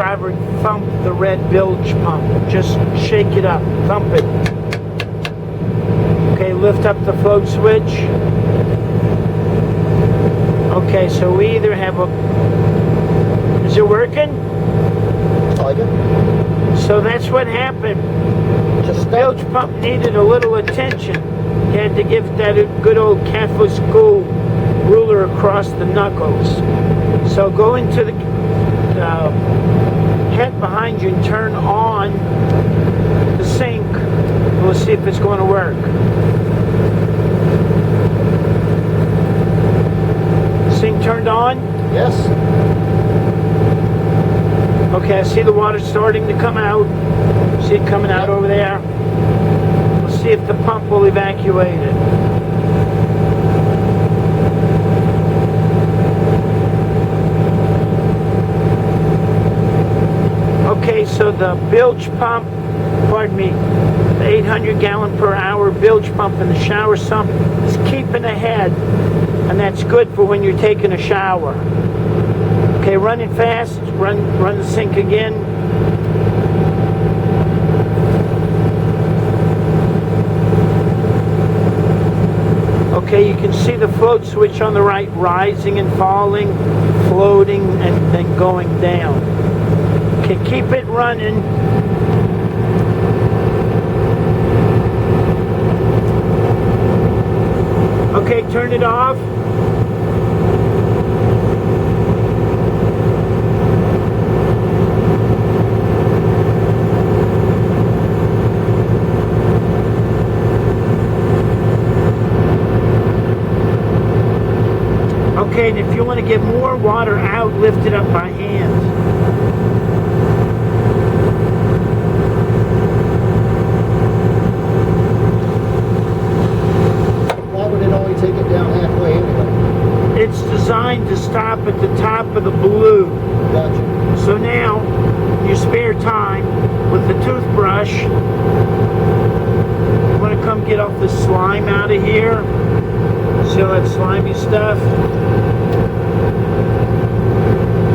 screwdriver and thump the red bilge pump. Just shake it up, thump it. Okay, lift up the float switch. Okay, so we either have a... Is it working? I do. So that's what happened. The bilge pump needed a little attention. You had to give that a good old Catholic school ruler across the knuckles. So go into the head behind you and turn on the sink. We'll see if it's going to work. Sink turned on? Yes. Okay, I see the water starting to come out. See it coming out over there. We'll see if the pump will evacuate it. Okay, so the bilge pump, pardon me, the 800 gallon per hour bilge pump in the shower sump is keeping ahead, and that's good for when you're taking a shower. Okay, running fast, run the sink again. Okay, you can see the float switch on the right rising and falling, floating, and then going down. Okay, keep it running. Okay, turn it off. Okay, and if you want to get more water out, lift it up by hand. Why would it only take it down halfway anyway? It's designed to stop at the top of the blue. Gotcha. So now, in your spare time, with the toothbrush, you want to come get off the slime out of here. See all that slimy stuff?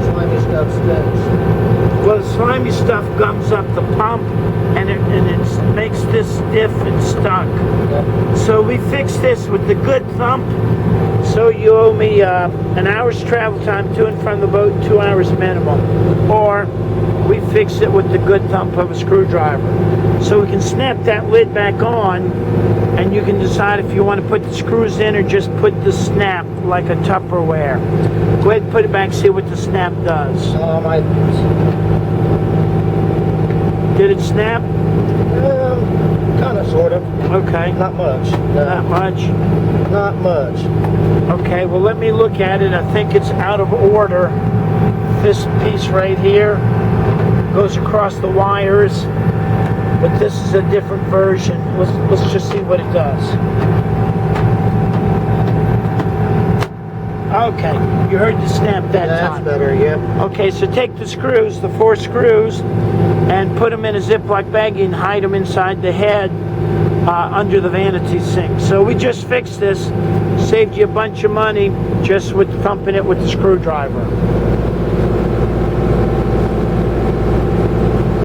Slimy stuff stinks. Well, the slimy stuff gums up the pump, and it makes this stiff and stuck. Yep. So we fixed this with the good thump. So you owe me an hour's travel time to and from the boat, 2 hours minimum. Or we fix it with the good thump of a screwdriver. So we can snap that lid back on, and you can decide if you want to put the screws in or just put the snap like a Tupperware. Go ahead and put it back, see what the snap does. Did it snap? Kind of, sort of. Okay. Not much. No. Not much? Not much. Okay, well let me look at it. I think it's out of order. This piece right here goes across the wires, but this is a different version. Let's just see what it does. Okay, you heard the snap that time. That's better, yep. Okay, so take the screws, the 4 screws, and put them in a Ziploc baggie and hide them inside the head under the vanity sink. So we just fixed this, saved you a bunch of money just with thumping it with the screwdriver.